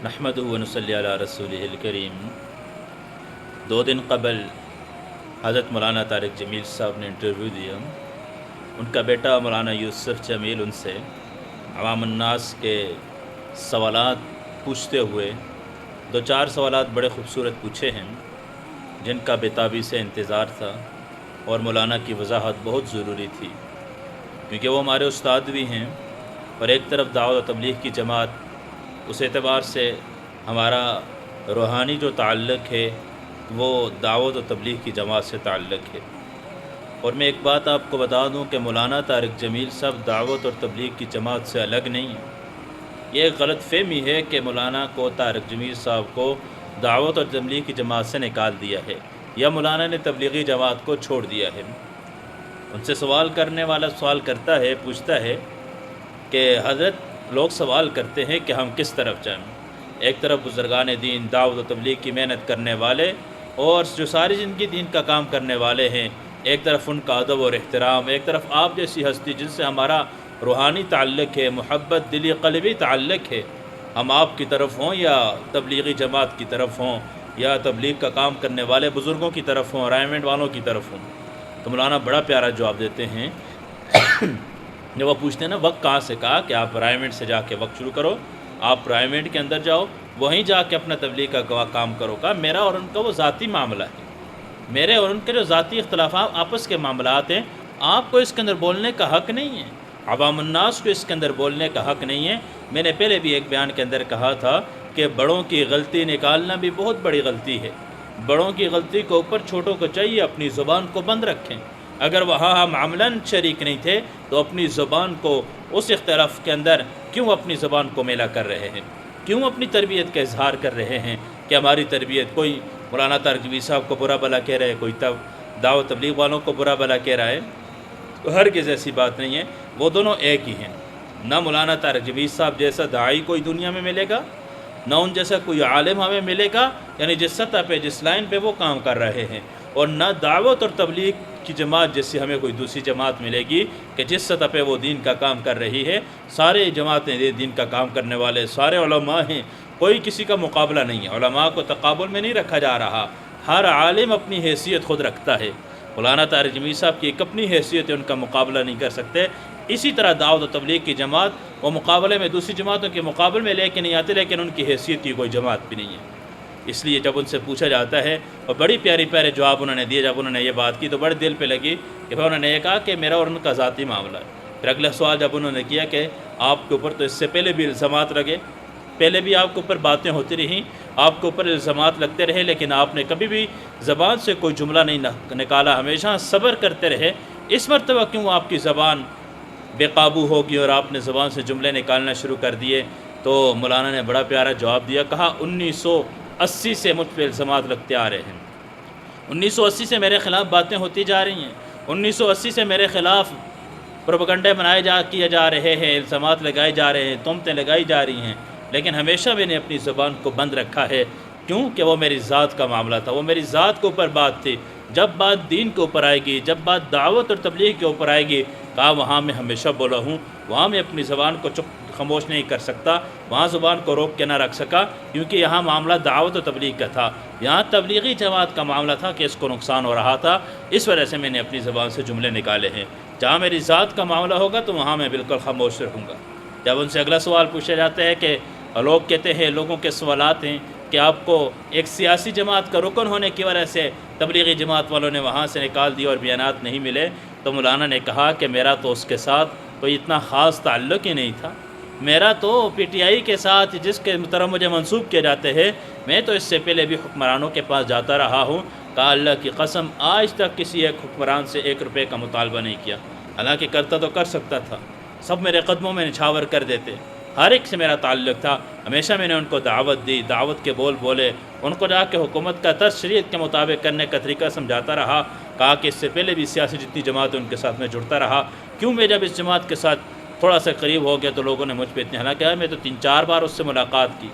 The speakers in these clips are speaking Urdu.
نحمدہ و نصلی علی رسولہ الکریم۔ 2 دن قبل حضرت مولانا طارق جمیل صاحب نے انٹرویو دیا۔ ان کا بیٹا مولانا یوسف جمیل ان سے عوام الناس کے سوالات پوچھتے ہوئے 2-4 سوالات بڑے خوبصورت پوچھے ہیں، جن کا بےتابی سے انتظار تھا اور مولانا کی وضاحت بہت ضروری تھی، کیونکہ وہ ہمارے استاد بھی ہیں اور ایک طرف دعوت و تبلیغ کی جماعت، اس اعتبار سے ہمارا روحانی جو تعلق ہے وہ دعوت و تبلیغ کی جماعت سے تعلق ہے۔ اور میں ایک بات آپ کو بتا دوں کہ مولانا طارق جمیل صاحب دعوت اور تبلیغ کی جماعت سے الگ نہیں ہیں۔ یہ ایک غلط فہمی ہے کہ مولانا کو طارق جمیل صاحب کو دعوت اور تبلیغ کی جماعت سے نکال دیا ہے یا مولانا نے تبلیغی جماعت کو چھوڑ دیا ہے۔ ان سے سوال کرنے والا سوال کرتا ہے، پوچھتا ہے کہ حضرت لوگ سوال کرتے ہیں کہ ہم کس طرف جائیں۔ ایک طرف بزرگان دین، دعوت و تبلیغ کی محنت کرنے والے اور جو ساری زندگی دین کا کام کرنے والے ہیں، ایک طرف ان کا ادب اور احترام، ایک طرف آپ جیسی ہستی جن سے ہمارا روحانی تعلق ہے، محبت دلی قلبی تعلق ہے، ہم آپ کی طرف ہوں یا تبلیغی جماعت کی طرف ہوں یا تبلیغ کا کام کرنے والے بزرگوں کی طرف ہوں، رائمنڈ والوں کی طرف ہوں۔ تو مولانا بڑا پیارا جواب دیتے ہیں۔ جب وہ پوچھتے ہیں نا وقت کہاں سے، کہا کہ آپ رائمنڈ سے جا کے وقت شروع کرو، آپ رائمنڈ کے اندر جاؤ، وہیں جا کے اپنا تبلیغ کا کام کرو۔ کہا میرا اور ان کا وہ ذاتی معاملہ ہے، میرے اور ان کے جو ذاتی اختلافات آپس کے معاملات ہیں، آپ کو اس کے اندر بولنے کا حق نہیں ہے، عوام الناس کو اس کے اندر بولنے کا حق نہیں ہے۔ میں نے پہلے بھی ایک بیان کے اندر کہا تھا کہ بڑوں کی غلطی نکالنا بھی بہت بڑی غلطی ہے۔ بڑوں کی غلطی کے اوپر چھوٹوں کو چاہیے اپنی زبان کو بند رکھیں۔ اگر وہاں ہم عملاً شریک نہیں تھے تو اپنی زبان کو اس اختلاف کے اندر کیوں اپنی زبان کو میلا کر رہے ہیں، کیوں اپنی تربیت کا اظہار کر رہے ہیں کہ ہماری تربیت، کوئی مولانا طارق جمیل صاحب کو برا بلا کہہ رہے، کوئی دعوت تبلیغ والوں کو برا بلا کہہ رہا ہے، تو ہرگز ایسی بات نہیں ہے، وہ دونوں ایک ہی ہیں۔ نہ مولانا طارق جمیل صاحب جیسا داعی کوئی دنیا میں ملے گا، نہ ان جیسا کوئی عالم ہمیں ملے گا، یعنی جس سطح پہ جس لائن پہ وہ کام کر رہے ہیں، اور نہ دعوت اور تبلیغ کی جماعت جیسی ہمیں کوئی دوسری جماعت ملے گی کہ جس سطح پہ وہ دین کا کام کر رہی ہے۔ سارے جماعتیں دین کا کام کرنے والے سارے علماء ہیں، کوئی کسی کا مقابلہ نہیں ہے، علماء کو تقابل میں نہیں رکھا جا رہا، ہر عالم اپنی حیثیت خود رکھتا ہے۔ مولانا طارق جمیل صاحب کی ایک اپنی حیثیت ہے، ان کا مقابلہ نہیں کر سکتے۔ اسی طرح دعوت و تبلیغ کی جماعت وہ مقابلے میں دوسری جماعتوں کے مقابلے میں لے کے نہیں آتے، لیکن ان کی حیثیت کی کوئی جماعت بھی نہیں ہے۔ اس لیے جب ان سے پوچھا جاتا ہے، اور بڑی پیاری پیارے جواب انہوں نے دیے، جب انہوں نے یہ بات کی تو بڑے دل پہ لگی کہ پھر انہوں نے یہ کہا کہ میرا اور ان کا ذاتی معاملہ ہے۔ پھر اگلا سوال جب انہوں نے کیا کہ آپ کے اوپر تو اس سے پہلے بھی الزامات لگے، پہلے بھی آپ کے اوپر باتیں ہوتی رہیں، آپ کے اوپر الزامات لگتے رہے، لیکن آپ نے کبھی بھی زبان سے کوئی جملہ نہیں نکالا، ہمیشہ صبر کرتے رہے، اس مرتبہ کیوں آپ کی زبان بے قابو ہوگی اور آپ نے زبان سے جملے نکالنا شروع کر دیے؟ تو مولانا نے بڑا پیارا جواب دیا، کہا 1980 سے مجھ پہ الزامات لگتے آ رہے ہیں، 1980 سے میرے خلاف باتیں ہوتی جا رہی ہیں، 1980 سے میرے خلاف پروپیگنڈے کیے جا رہے ہیں، الزامات لگائے جا رہے ہیں، تہمتیں لگائی جا رہی ہیں، لیکن ہمیشہ میں نے اپنی زبان کو بند رکھا ہے، کیوں کہ وہ میری ذات کا معاملہ تھا، وہ میری ذات کے اوپر بات تھی۔ جب بات دین کے اوپر آئے گی، جب بات دعوت اور تبلیغ کے اوپر آئے گی، کہا وہاں میں ہمیشہ بولا ہوں، وہاں میں اپنی زبان کو خاموش نہیں کر سکتا، وہاں زبان کو روک کے نہ رکھ سکا، کیونکہ یہاں معاملہ دعوت و تبلیغ کا تھا، یہاں تبلیغی جماعت کا معاملہ تھا کہ اس کو نقصان ہو رہا تھا، اس وجہ سے میں نے اپنی زبان سے جملے نکالے ہیں۔ جہاں میری ذات کا معاملہ ہوگا تو وہاں میں بالکل خاموش رہوں گا۔ جب ان سے اگلا سوال پوچھا جاتا ہے کہ لوگ کہتے ہیں، لوگوں کے سوالات ہیں کہ آپ کو ایک سیاسی جماعت کا رکن ہونے کی وجہ سے تبلیغی جماعت والوں نے وہاں سے نکال دیا اور بیانات نہیں ملے، تو مولانا نے کہا کہ میرا تو اس کے ساتھ کوئی اتنا خاص تعلق ہی نہیں تھا، میرا تو پی ٹی آئی کے ساتھ جس کے طرف مجھے منسوب کیے جاتے ہیں، میں تو اس سے پہلے بھی حکمرانوں کے پاس جاتا رہا ہوں، کہا اللہ کی قسم آج تک کسی ایک حکمران سے 1 روپے کا مطالبہ نہیں کیا، حالانکہ کرتا تو کر سکتا تھا، سب میرے قدموں میں نچھاور کر دیتے، ہر ایک سے میرا تعلق تھا، ہمیشہ میں نے ان کو دعوت دی، دعوت کے بول بولے، ان کو جا کے حکومت کا طرز شریعت کے مطابق کرنے کا طریقہ سمجھاتا رہا، کہا کہ اس سے پہلے بھی سیاسی جتنی جماعت ان کے ساتھ میں جڑتا رہا، کیوں میں جب اس جماعت کے ساتھ تھوڑا سا قریب ہو گیا تو لوگوں نے مجھ پہ اتنے، حالانکہ میں تو 3-4 بار اس سے ملاقات کی،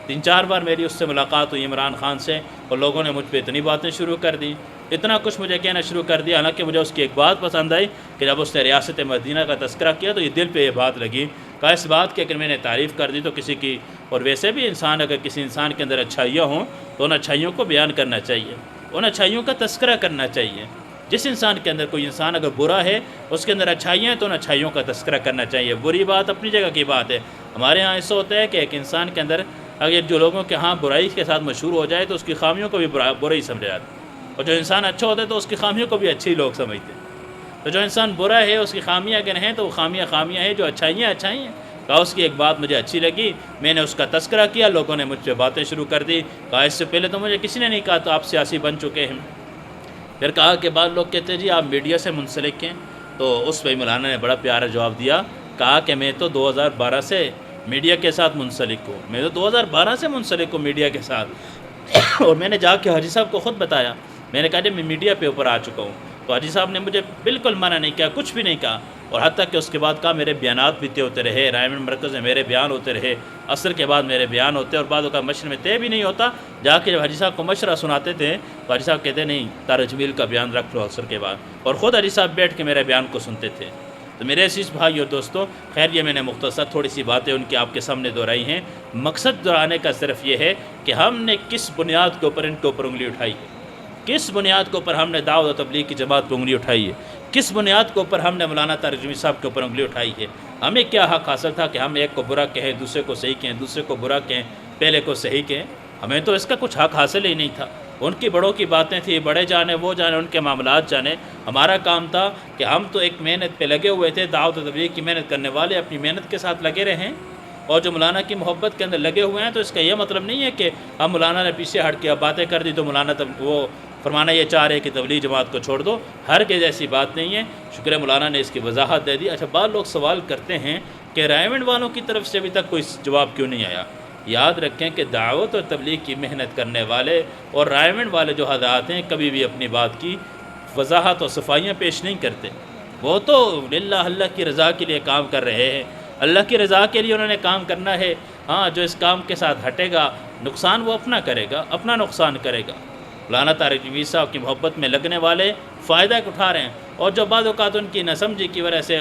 3-4 بار میری اس سے ملاقات ہوئی عمران خان سے، اور لوگوں نے مجھ پہ اتنی باتیں شروع کر دی، اتنا کچھ مجھے کہنا شروع کر دیا، حالانکہ مجھے اس کی ایک بات پسند آئی کہ جب اس نے ریاست مدینہ کا تذکرہ کیا تو یہ دل پہ یہ بات لگی، کہا اس بات کی اگر میں نے تعریف کر دی تو کسی کی اور ویسے بھی انسان اگر کسی انسان کے اندر اچھائیاں ہوں تو ان اچھائیوں کو بیان کرنا چاہیے، ان اچھائیوں کا تذکرہ کرنا چاہیے۔ جس انسان کے اندر کوئی انسان اگر برا ہے، اس کے اندر اچھائیاں ہیں تو ان اچھائیوں کا تذکرہ کرنا چاہیے۔ بری بات اپنی جگہ کی بات ہے۔ ہمارے ہاں ایسا ہوتا ہے کہ ایک انسان کے اندر اگر جو لوگوں کے ہاں برائی کے ساتھ مشہور ہو جائے تو اس کی خامیوں کو بھی برا ہی سمجھا جاتا ہے، اور جو انسان اچھا ہوتا ہے تو اس کی خامیوں کو بھی اچھی لوگ سمجھتے ہیں۔ تو جو انسان برا ہے اس کی خامیاں اگر ہیں تو وہ خامیاں ہیں، جو اچھائیاں ہیں۔ کہا اس کی ایک بات مجھے اچھی لگی، میں نے اس کا تذکرہ کیا، لوگوں نے مجھ پہ باتیں شروع کر دی۔ کہا اس سے پہلے تو مجھے کسی نے نہیں کہا تو آپ سیاسی بن چکے ہیں۔ پھر کہا کہ بعض لوگ کہتے ہیں جی آپ میڈیا سے منسلک ہیں، تو اس پہ مولانا نے بڑا پیارا جواب دیا، کہا کہ میں تو 2012 سے میڈیا کے ساتھ منسلک ہوں، میں تو 2012 سے منسلک ہوں میڈیا کے ساتھ۔ اور میں نے جا کے حاجی صاحب کو خود بتایا، میں نے کہا جی میں میڈیا پہ اوپر آ چکا ہوں، تو حاجی صاحب نے مجھے بالکل منع نہیں کیا، کچھ بھی نہیں کہا، اور حتیٰ کہ اس کے بعد کہا میرے بیانات بھی طے ہوتے رہے، رائمنڈ مرکز میں میرے بیان ہوتے رہے، عصر کے بعد میرے بیان ہوتے، اور بعض اوقات مشرق میں طے بھی نہیں ہوتا۔ جا کے جب حاجی صاحب کو مشورہ سناتے تھے تو حاجی صاحب کہتے نہیں طارق جمیل کا بیان رکھ لو عصر کے بعد، اور خود حاجی صاحب بیٹھ کے میرے بیان کو سنتے تھے۔ تو میرے عزیز بھائی اور دوستوں، خیر یہ میں نے مختصر تھوڑی سی باتیں ان کی آپ کے سامنے دہرائی ہیں۔ مقصد دہرانے کا صرف یہ ہے کہ ہم نے کس بنیاد کے اوپر ان کے اوپر انگلی اٹھائی ہے، کس بنیاد کے اوپر ہم نے دعوت و تبلیغ کی جماعت پہ انگلی اٹھائی ہے، کس بنیاد کے اوپر ہم نے مولانا طارق جمیل صاحب کے اوپر انگلی اٹھائی ہے۔ ہمیں کیا حق حاصل تھا کہ ہم ایک کو برا کہیں، دوسرے کو صحیح کہیں، دوسرے کو برا کہیں، پہلے کو صحیح کہیں؟ ہمیں تو اس کا کچھ حق حاصل ہی نہیں تھا۔ ان کی بڑوں کی باتیں تھیں، بڑے جانے وہ جانے، ان کے معاملات جانے۔ ہمارا کام تھا کہ ہم تو ایک محنت پہ لگے ہوئے تھے، دعوت و تبلیغ کی محنت کرنے والے اپنی محنت کے ساتھ لگے رہیں، اور جو مولانا کی محبت کے اندر لگے ہوئے ہیں، تو اس کا یہ مطلب نہیں ہے کہ ہم مولانا نے پیچھے ہٹ کے باتیں کر دی تو مولانا وہ فرمانا یہ چاہ رہے کہ تبلیغ جماعت کو چھوڑ دو۔ ہرگز ایسی بات نہیں ہے، شکر مولانا نے اس کی وضاحت دے دی۔ اچھا، بعض لوگ سوال کرتے ہیں کہ رائمنڈ والوں کی طرف سے ابھی تک کوئی جواب کیوں نہیں آیا؟ یاد رکھیں کہ دعوت اور تبلیغ کی محنت کرنے والے اور رائمنڈ والے جو حضرات ہیں کبھی بھی اپنی بات کی وضاحت اور صفائیاں پیش نہیں کرتے۔ وہ تو اللہ کی رضا کے لیے کام کر رہے ہیں، اللہ کی رضا کے لیے انہوں نے کام کرنا ہے۔ ہاں، جو اس کام کے ساتھ ہٹے گا نقصان وہ اپنا کرے گا، اپنا نقصان کرے گا۔ مولانا طارق جمیل صاحب کی محبت میں لگنے والے فائدہ اٹھا رہے ہیں، اور جو بعض اوقات ان کی ناسمجھی کی وجہ سے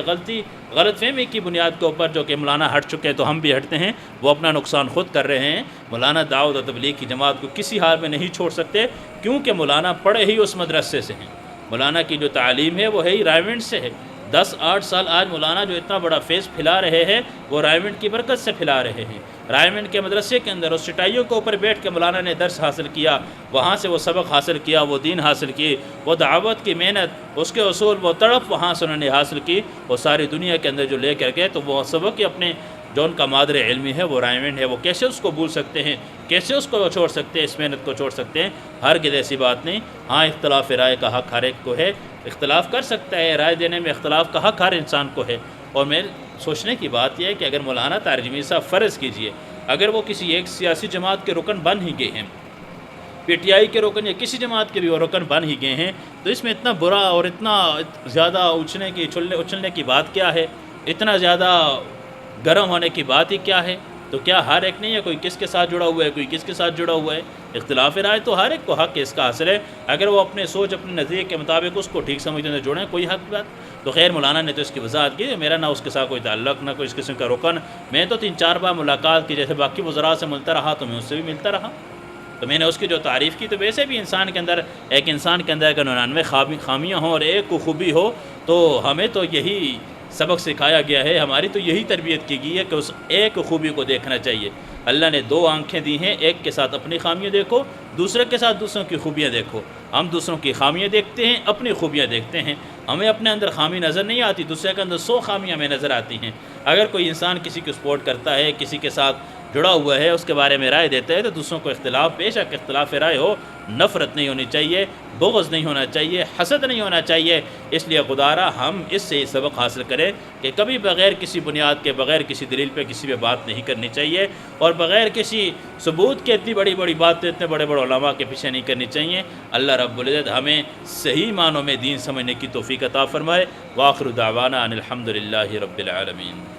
غلط فہمی کی بنیاد کے اوپر جو کہ مولانا ہٹ چکے تو ہم بھی ہٹتے ہیں، وہ اپنا نقصان خود کر رہے ہیں۔ مولانا دعوت و تبلیغ کی جماعت کو کسی حال میں نہیں چھوڑ سکتے، کیونکہ مولانا پڑھے ہی اس مدرسے سے ہیں۔ مولانا کی جو تعلیم ہے وہ ہے ہی رائمنڈ سے ہے۔ 10-8 سال آج مولانا جو اتنا بڑا فیض پھیلا رہے ہیں وہ رائمنڈ کی برکت سے پھیلا رہے ہیں۔ رائمنڈ کے مدرسے کے اندر اس چٹائیوں کے اوپر بیٹھ کے مولانا نے درس حاصل کیا، وہاں سے وہ سبق حاصل کیا، وہ دین حاصل کی، وہ دعوت کی محنت، اس کے اصول، وہ تڑپ وہاں سے انہوں نے حاصل کی، وہ ساری دنیا کے اندر جو لے کر گئے، تو وہ سبق ہی اپنے جو ان کا مادر علمی ہے وہ رائمنڈ ہے۔ وہ کیسے اس کو بھول سکتے ہیں، کیسے اس کو چھوڑ سکتے ہیں، اس محنت کو چھوڑ سکتے ہیں؟ ہرگز ایسی بات نہیں۔ ہاں، اختلاف رائے کا حق ہر ایک کو ہے، اختلاف کر سکتا ہے، رائے دینے میں اختلاف کا حق ہر انسان کو ہے۔ اور میرے سوچنے کی بات یہ ہے کہ اگر مولانا طارق جمیل صاحب فرض کیجئے اگر وہ کسی ایک سیاسی جماعت کے رکن بن ہی گئے ہیں، پی ٹی آئی کے رکن یا کسی جماعت کے بھی وہ رکن بن ہی گئے ہیں، تو اس میں اتنا برا اور اتنا زیادہ اچھلنے کی بات کیا ہے؟ اتنا زیادہ گرم ہونے کی بات ہی کیا ہے؟ تو کیا ہر ایک نہیں ہے، کوئی کس کے ساتھ جڑا ہوا ہے، کوئی کس کے ساتھ جڑا ہوا ہے؟ اختلاف رائے تو ہر ایک کو حق ہے، اس کا حاصل ہے۔ اگر وہ اپنے سوچ، اپنے نظریے کے مطابق اس کو ٹھیک سمجھتے ہیں جوڑیں، کوئی حق بات۔ تو خیر مولانا نے تو اس کی وضاحت کی، میرا نہ اس کے ساتھ کوئی تعلق، نہ کوئی اس قسم کا رکن۔ میں تو 3-4 بار ملاقات کی، جیسے باقی وزراء سے ملتا رہا تو میں اس سے بھی ملتا رہا، تو میں نے اس کی جو تعریف کی۔ تو ویسے بھی انسان کے اندر اگر 99 خامیاں ہوں اور ایک کو خوبی ہو، تو ہمیں تو یہی سبق سکھایا گیا ہے، ہماری تو یہی تربیت کی گئی ہے کہ اس ایک خوبی کو دیکھنا چاہیے۔ اللہ نے 2 آنکھیں دی ہیں، ایک کے ساتھ اپنی خامیاں دیکھو، دوسرے کے ساتھ دوسروں کی خوبیاں دیکھو۔ ہم دوسروں کی خامیاں دیکھتے ہیں، اپنی خوبیاں دیکھتے ہیں۔ ہمیں اپنے اندر خامی نظر نہیں آتی، دوسرے کے اندر 100 خامیاں ہمیں نظر آتی ہیں۔ اگر کوئی انسان کسی کو سپورٹ کرتا ہے، کسی کے ساتھ جڑا ہوا ہے، اس کے بارے میں رائے دیتا ہے، تو دوسروں کو اختلاف، بے شک اختلاف رائے ہو، نفرت نہیں ہونی چاہیے، بغض نہیں ہونا چاہیے، حسد نہیں ہونا چاہیے۔ اس لیے خدارا ہم اس سے سبق حاصل کریں کہ کبھی بغیر کسی بنیاد کے، بغیر کسی دلیل پہ کسی پہ بات نہیں کرنی چاہیے، اور بغیر کسی ثبوت کے اتنی بڑی بڑی باتیں اتنے بڑے بڑے علماء کے پیچھے نہیں کرنی چاہیے۔ اللہ رب العزت ہمیں صحیح معنوں میں دین سمجھنے کی توفیق عطا فرمائے۔ وآخر دعوانا ان الحمد للہ رب العالمین۔